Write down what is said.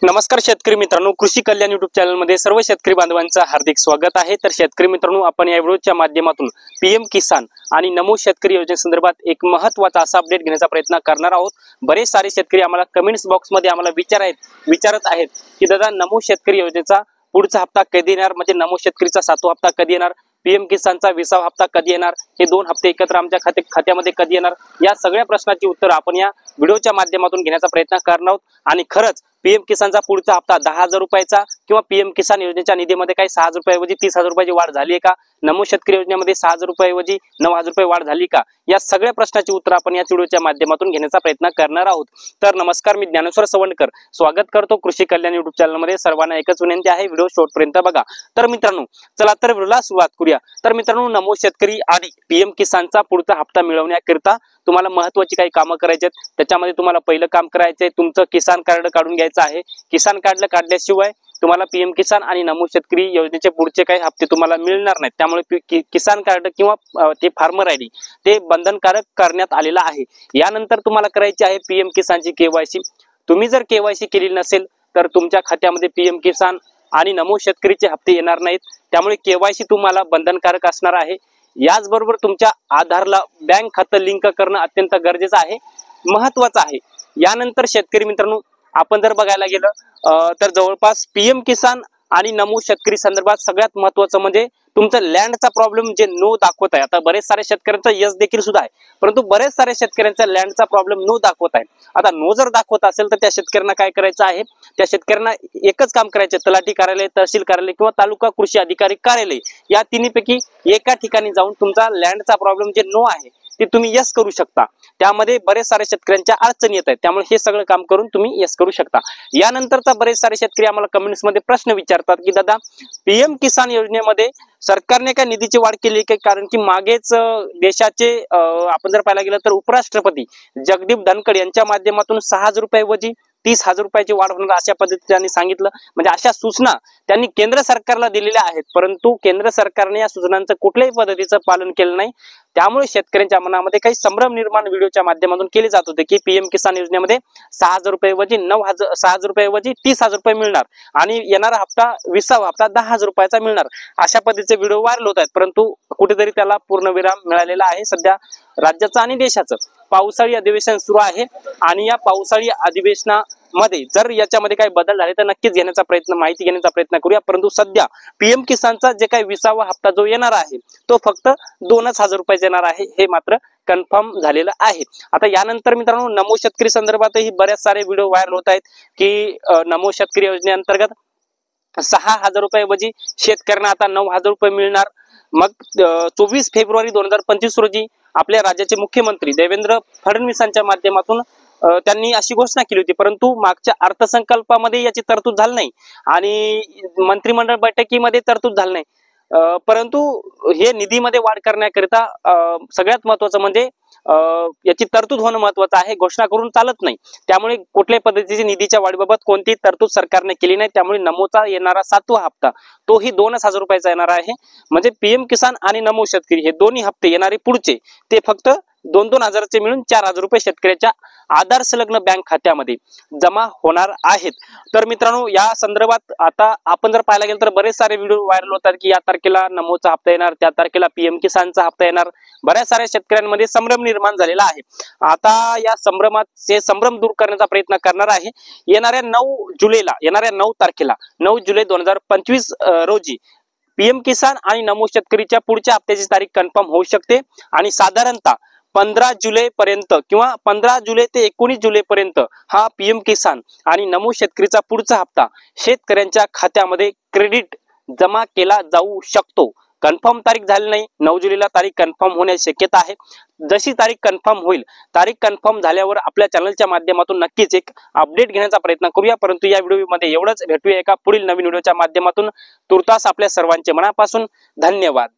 नमस्कार शेतकरी मित्रांनो, कृषी कल्याण युट्यूब चॅनल मध्ये सर्व शेतकरी बांधवांचं हार्दिक स्वागत आहे। तर शेतकरी मित्रांनो, आपण या व्हिडिओच्या माध्यमातून पीएम किसान आणि नमो शेतकरी योजनेसंदर्भात एक महत्त्वाचा असा अपडेट घेण्याचा प्रयत्न करणार आहोत। बरेच सारे शेतकरी आम्हाला कमेंट्स बॉक्स मध्ये आम्हाला विचारत आहेत की दादा, नमो शेतकरी योजनेचा पुढचा हप्ता कधी येणार, म्हणजे नमो शेतकरीचा 7वा हप्ता कधी येणार, पीएम किसानचा 20वा हप्ता कधी येणार, हे दोन हप्ते एकत्र आमच्या खात्यामध्ये कधी येणार, या सगळ्या प्रश्नाची उत्तर आपण या व्हिडिओच्या माध्यमातून घेण्याचा प्रयत्न करणार आहोत। आणि खरंच पीएम किसानचा पुढचा हप्ता 10,000 रुपयाचा किंवा पीएम किसान योजनेच्या निधीमध्ये काही 6,000 रुपयाऐवजी 30,000 रुपयाची वाढ झाली आहे का, नमो शेतकरी योजनेमध्ये 6,000 रुपयाऐवजी 9,000 रुपये वाढ झाली का, या सगळ्या प्रश्नाची उत्तर आपण या व्हिडिओच्या माध्यमातून घेण्याचा प्रयत्न करणार आहोत। तर नमस्कार, मी ज्ञानेश्वर सवंडकर स्वागत करतो कृषी कल्याण युट्यूब चॅनल मध्ये। सर्वांना एकच विनंती आहे, व्हिडिओ शेवटपर्यंत बघा। तर मित्रांनो, चला तर व्हिडिओला सुरुवात करूया। तर मित्रांनो, नमो शेतकरी आणि पीएम किसानचा पुढचा हप्ता मिळवण्याकरिता तुम्हाला महत्त्वाची काही कामं करायची आहेत। त्याच्यामध्ये तुम्हाला पहिलं काम करायचंय, तुमचं किसान कार्ड काढून घ्यायचं आहे। किसान कार्ड काढल्याशिवाय तुम्हाला पीएम किसान आणि नमो शेतकरी योजनेचे पुढचे काही हप्ते तुम्हाला मिळणार नाहीत। त्यामुळे किसान कार्ड किंवा ते फार्मर आयडी ते बंधनकारक करण्यात आलेलं आहे। यानंतर तुम्हाला करायची आहे पीएम किसानची केवायसी। तुम्ही जर केवायसी केली नसेल तर तुमच्या खात्यामध्ये पीएम किसान आणि नमो शेतकरीचे हप्ते येणार नाहीत। त्यामुळे केवायसी तुम्हाला बंधनकारक असणार आहे। याचबरोबर तुमच्या आधारला बँक खातं लिंक करणं अत्यंत गरजेचं आहे, महत्त्वाचं आहे। यानंतर शेतकरी मित्रांनो, आपण जर बघायला गेलं तर जवळपास पीएम किसान आणि नमो शेतकरी संदर्भात सगळ्यात महत्त्वाचं म्हणजे तुमचं लँडचा प्रॉब्लेम जे नो दाखवत आहे। आता बरेच सारे शेतकऱ्यांचा यस देखील सुद्धा आहे, परंतु बरेच सारे शेतकऱ्यांचा लँडचा प्रॉब्लेम नो दाखवत आहे। आता नो जर दाखवत असेल तर त्या शेतकऱ्यांना काय करायचं आहे, त्या शेतकऱ्यांना एकच काम करायचे, तलाठी कार्यालय, तहसील कार्यालय किंवा तालुका कृषी अधिकारी कार्यालय या तिन्हीपैकी एका ठिकाणी जाऊन तुमचा लँडचा प्रॉब्लेम जे नो आहे ते तुम्ही यस करू शकता। त्यामध्ये बरेच सारे शेतकऱ्यांच्या अडचणी येत आहेत, त्यामुळे हे सगळं काम करून तुम्ही यस करू शकता। यानंतरचा बरेच सारे शेतकरी आम्हाला कमेंट्स मध्ये प्रश्न विचारतात की दादा, पीएम किसान योजनेमध्ये सरकारने काय निधीची वाढ केली की, कारण की मागेच देशाचे आपण जर पाहायला गेलं तर उपराष्ट्रपती जगदीप धनखड यांच्या माध्यमातून 6,000 रुपयाऐवजी 30,000 रुपयाची वाढ होणार अशा पद्धतीने त्यांनी सांगितलं, म्हणजे अशा सूचना त्यांनी केंद्र सरकारला दिलेल्या आहेत, परंतु केंद्र सरकारने या सूचनांचं कुठल्याही पद्धतीचं पालन केलं नाही। त्यामुळे शेतकऱ्यांच्या मनामध्ये काही संभ्रम निर्माण व्हिडिओच्या माध्यमातून केले जात होते की पीएम किसान योजनेमध्ये 6,000 रुपयाऐवजी 6,000 रुपयाऐवजी 30,000 रुपये मिळणार आणि येणारा हप्ता 20वा हप्ता 10,000 रुपयाचा मिळणार, अशा पद्धतीचे व्हिडिओ व्हायरल होत आहेत। परंतु कुठेतरी त्याला पूर्णविराम मिळालेला आहे। सध्या राज्याचं आणि देशाचं पावसाळी अधिवेशन सुरू आहे आणि या पावसाळी अधिवेशनामध्ये जर याच्यामध्ये काही बदल झाले तर नक्कीच माहिती घेण्याचा प्रयत्न करूया। परंतु सध्या पीएम किसानचा जे काही 20वा हप्ता जो येणार आहे तो फक्त 2,000 रुपये येणार आहे, हे मात्र कन्फर्म झालेलं आहे। आता यानंतर मित्रांनो, नमो शेतकरी संदर्भातही बरेच सारे व्हिडिओ व्हायरल होत आहेत की नमो शेतकरी योजनेअंतर्गत 6,000 रुपयाऐवजी शेतकऱ्यांना आता 9,000 रुपये मिळणार। मग 24 फेब्रुवारी 2025 रोजी आपल्या राज्याचे मुख्यमंत्री देवेंद्र फडणवीसांच्या माध्यमातून त्यांनी अशी घोषणा केली होती, परंतु मागच्या अर्थसंकल्पामध्ये याची तरतूद झाली नाही आणि मंत्रिमंडळ बैठकीमध्ये तरतूद झाली नाही। परंतु हे निधीमध्ये वाढ करण्याकरिता सगळ्यात महत्त्वाचं म्हणजे याची तरतूद होणं महत्त्वाचं आहे, घोषणा करून चालत नाही। त्यामुळे कुठल्याही पद्धतीची निधीच्या वाढीबाबत कोणतीही तरतूद सरकारने केली नाही। त्यामुळे नमोचा येणारा 7वा हप्ता तोही 2,000 रुपयाचा येणार आहे। म्हणजे पीएम किसान आणि नमो शेतकरी हे दोन्ही हप्ते येणारे पुढचे ते फक्त 2-2 हजाराचे मिळून 4,000 रुपये शेतकऱ्याच्या आधार संलग्न बँक खात्यामध्ये जमा होणार आहेत। तर मित्रांनो, या संदर्भात आता आपण जर पाहायला गेलं तर बरेच सारे व्हिडिओ व्हायरल होतात की या तारखेला नमोचा हप्ता येणार, त्या तारखेला पीएम किसानचा हप्ता येणार। बऱ्याच साऱ्या शेतकऱ्यांमध्ये संभ्रम निर्माण झालेला आहे। आता या संभ्रम दूर करण्याचा प्रयत्न करणार आहे। येणाऱ्या 9 तारखेला 9 जुलै 2025 रोजी पीएम किसान आणि नमो शेतकरीच्या पुढच्या हप्त्याची तारीख कन्फर्म होऊ शकते आणि साधारणतः 15 जुलै पर्यंत किंवा 15 जुलै ते 19 जुलै पर्यंत हा पीएम किसान आणि नमो शेतकरीचा पुढचा हप्ता शेतकऱ्यांच्या खात्यामध्ये क्रेडिट जमा केला जाऊ शकतो। कन्फर्म तारीख झाली नाही, 9 जुलैला तारीख कन्फर्म होण्याची शक्यता आहे। जशी तारीख कन्फर्म होईल, तारीख कन्फर्म झाल्यावर आपल्या चॅनलच्या माध्यमातून नक्कीच एक अपडेट घेण्याचा प्रयत्न करूया। परंतु या व्हिडिओमध्ये एवढंच, भेटूया एका पुढील नवीन व्हिडिओच्या माध्यमातून। तुर्तास आपल्या सर्वांचे मनापासून धन्यवाद।